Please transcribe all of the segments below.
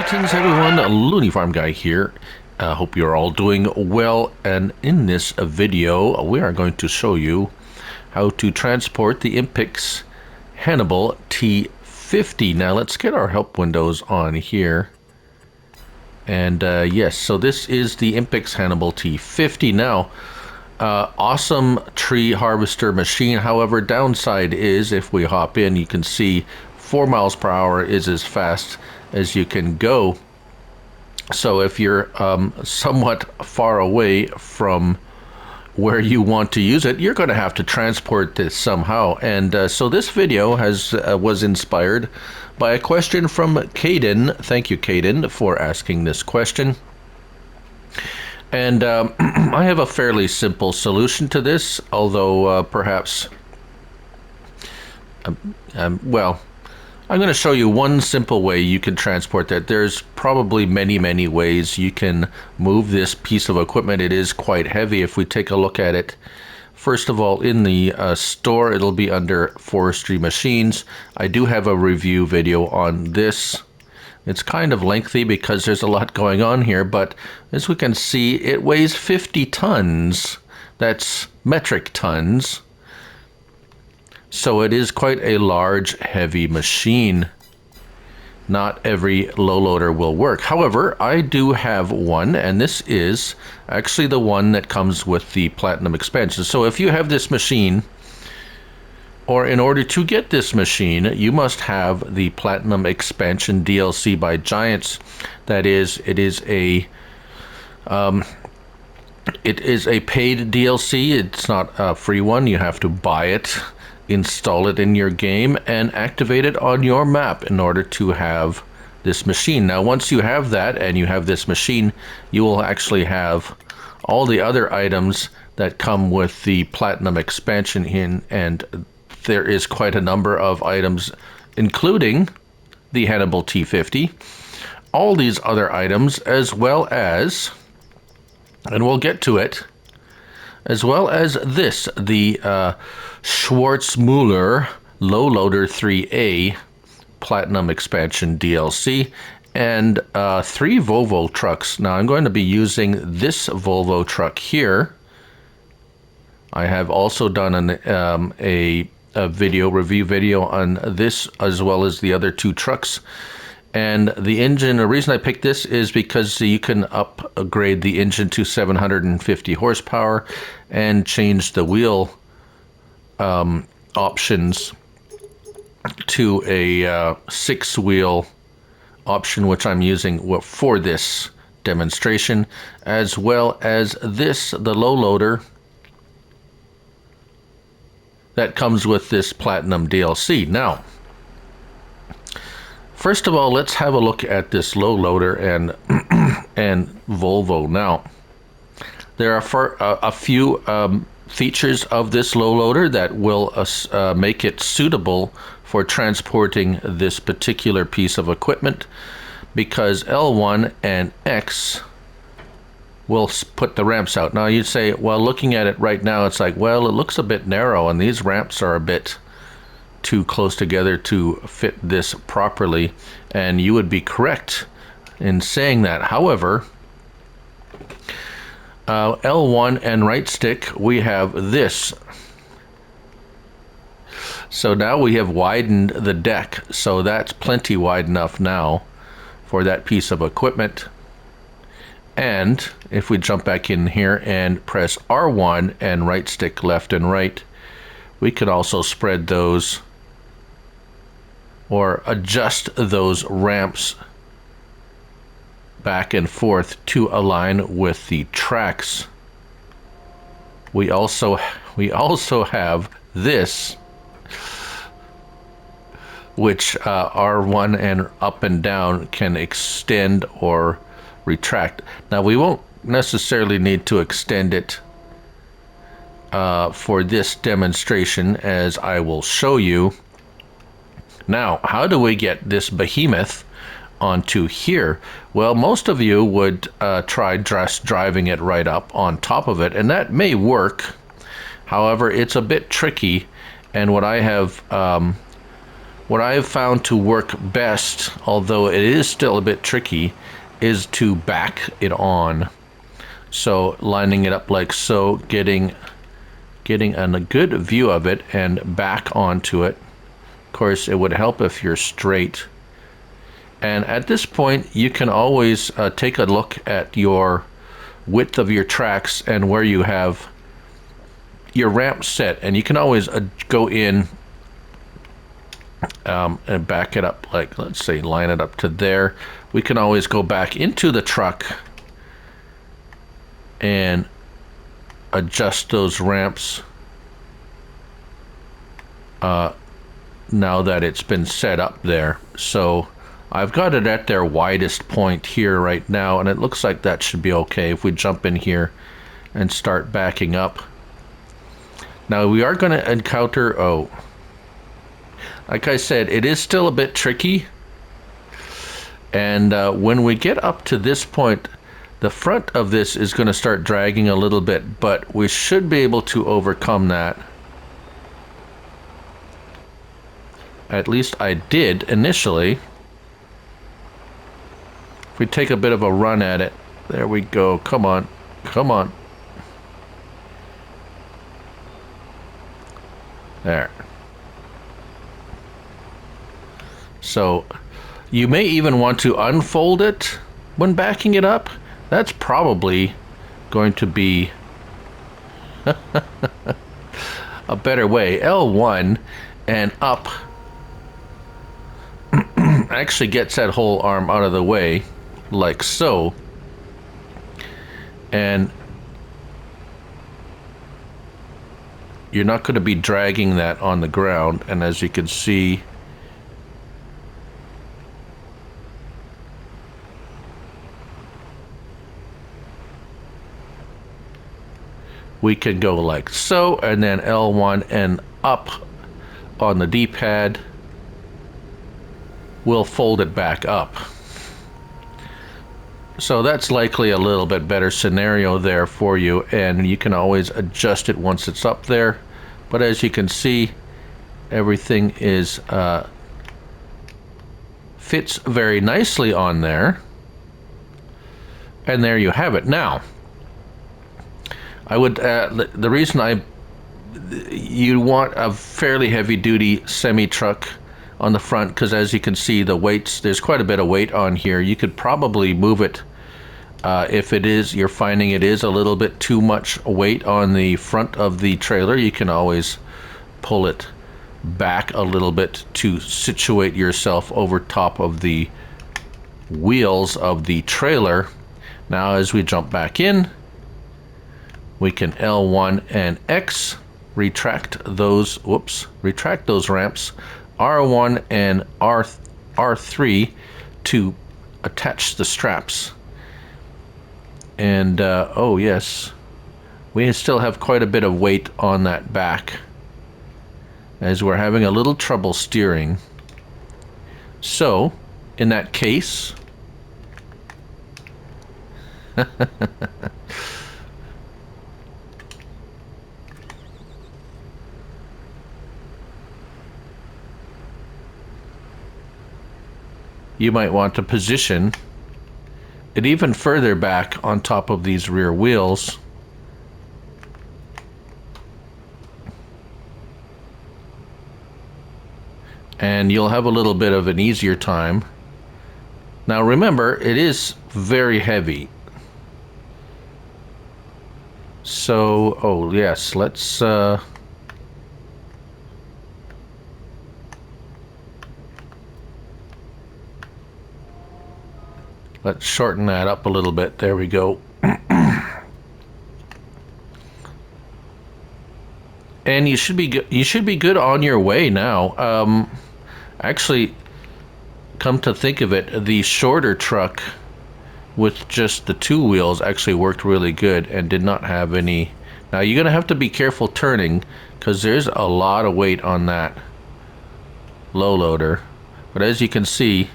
Greetings everyone, Looney Farm Guy here. Hope you're all doing well, and in this video we are going to show you how to transport the Impix Hannibal T50. Now let's get our help windows on here. And yes, so this is the Impix Hannibal T50. Now, awesome tree harvester machine. However, downside is if we hop in, you can see 4 miles per hour is as fast as you can go. So if you're somewhat far away from where you want to use it, you're going to have to transport this somehow. And so this video was inspired by a question from Caden. Thank you, Caden, for asking this question. And I have a fairly simple solution to this, although perhaps, well, I'm going to show you one simple way you can transport that. There's probably many ways you can move this piece of equipment. It is quite heavy. If we take a look at it, first of all, in the store, it'll be under forestry machines. I do have a review video on this. It's kind of lengthy because there's a lot going on here, but as we can see, it weighs 50 tons. That's metric tons. So it is quite a large, heavy machine. Not every low loader will work. However, I do have one, and this is actually the one that comes with the Platinum expansion. So if you have this machine, or in order to get this machine, you must have the Platinum expansion DLC by Giants. That is, it is a paid DLC. It's not a free one. You have to buy it, install it in your game, and activate it on your map in order to have this machine. Now, once you have that and you have this machine, you will actually have all the other items that come with the Platinum expansion in, and there is quite a number of items, including the Hannibal T50, all these other items, as well as, and we'll get to it, as well as this, the Schwarzmüller Low Loader 3A Platinum Expansion DLC, and 3 Volvo trucks. Now I'm going to be using this Volvo truck here. I have also done a review video on this, as well as the other 2 trucks. And the engine, the reason I picked this is because you can upgrade the engine to 750 horsepower and change the wheel options to a 6-wheel option, which I'm using for this demonstration, as well as this, the low loader that comes with this Platinum DLC. Now, first of all, let's have a look at this low loader and Volvo. Now, there are a few features of this low loader that will make it suitable for transporting this particular piece of equipment, because L1 and X will put the ramps out. Now you'd say, well, looking at it right now, it's like, well, it looks a bit narrow and these ramps are a bit too close together to fit this properly, and you would be correct in saying that. However, L1 and right stick, we have this. So now we have widened the deck, so that's plenty wide enough now for that piece of equipment. And if we jump back in here and press R1 and right stick left and right, we can also spread those or adjust those ramps back and forth to align with the tracks. We also have this, which R1 and up and down can extend or retract. Now we won't necessarily need to extend it for this demonstration, as I will show you. Now, how do we get this behemoth onto here? Well, most of you would try just driving it right up on top of it, and that may work. However, it's a bit tricky, and what I have What I have found to work best, although it is still a bit tricky, is to back it on. So lining it up like so, getting a good view of it and back onto it. Of course, it would help if you're straight. And at this point, you can always take a look at your width of your tracks and where you have your ramp set, and you can always go in and back it up, like let's say line it up to there. We can always go back into the truck and adjust those ramps now that it's been set up there. So I've got it at their widest point here right now, and it looks like that should be okay if we jump in here and start backing up. Now we are going to encounter, like I said, it is still a bit tricky. And when we get up to this point, the front of this is going to start dragging a little bit, but we should be able to overcome that. At least I did initially. If we take a bit of a run at it, there we go. Come on, come on. There. So you may even want to unfold it when backing it up. That's probably going to be a better way. L1 and up actually gets that whole arm out of the way, like so. And you're not going to be dragging that on the ground. And as you can see, we can go like so, and then L1 and up on the D-pad will fold it back up. So that's likely a little bit better scenario there for you, and you can always adjust it once it's up there. But as you can see, everything is fits very nicely on there. And there you have it. Now, I would the reason you want a fairly heavy duty semi truck on the front, because as you can see, the weights, there's quite a bit of weight on here. You could probably move it if you're finding it is a little bit too much weight on the front of the trailer. You can always pull it back a little bit to situate yourself over top of the wheels of the trailer. Now as we jump back in, we can L1 and X retract those ramps, R1 and R3 to attach the straps. And oh yes, we still have quite a bit of weight on that back as we're having a little trouble steering. So in that case, you might want to position it even further back on top of these rear wheels. And you'll have a little bit of an easier time. Now remember, it is very heavy. So, oh yes, let's shorten that up a little bit. There we go. And you should be good on your way now. Actually, come to think of it, the shorter truck with just the two wheels actually worked really good and did not have any. Now you're gonna have to be careful turning, because there's a lot of weight on that low loader. But as you can see,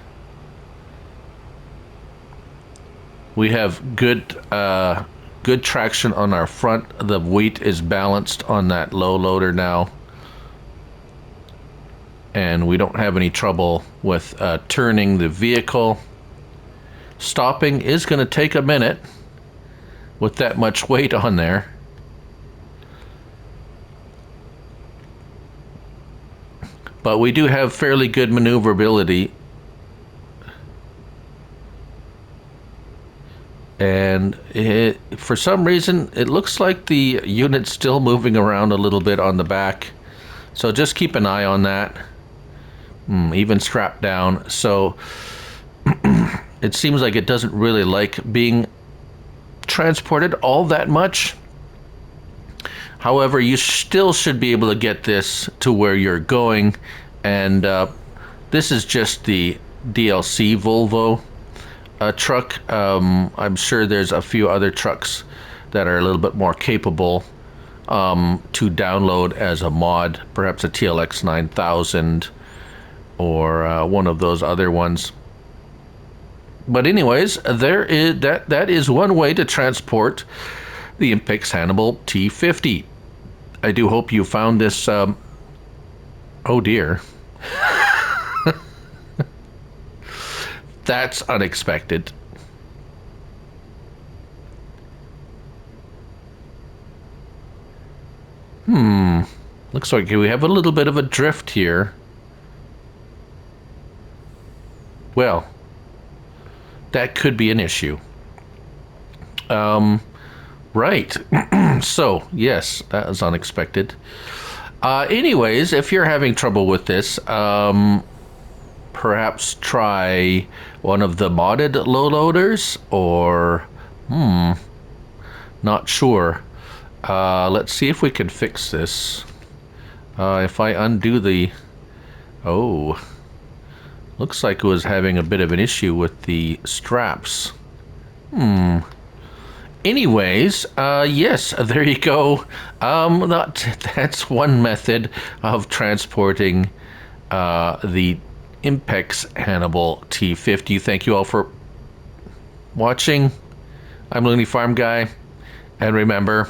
we have good traction on our front. The weight is balanced on that low loader now. and we don't have any trouble with turning the vehicle. Stopping is going to take a minute with that much weight on there. But we do have fairly good maneuverability. And for some reason, it looks like the unit's still moving around a little bit on the back. So just keep an eye on that. Even strapped down. So it seems like it doesn't really like being transported all that much. However, you still should be able to get this to where you're going. And this is just the DLC Volvo truck. I'm sure there's a few other trucks that are a little bit more capable to download as a mod, perhaps a TLX 9000 or one of those other ones. But anyways, there is that is one way to transport the Impix Hannibal T50. I do hope you found this. Oh dear. That's unexpected. Looks like we have a little bit of a drift here. Well, that could be an issue. Right. So, yes, that was unexpected. Anyways, if you're having trouble with this, perhaps try one of the modded low loaders, or not sure. Let's see if we can fix this. If I undo the... Oh, looks like it was having a bit of an issue with the straps. Anyways, yes, there you go. That's one method of transporting the Impix Hannibal T50. Thank you all for watching. I'm Looney Farm Guy, and remember,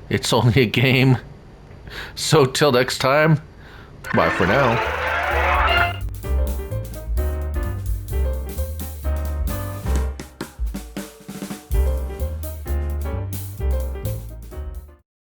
it's only a game. So till next time, bye for now.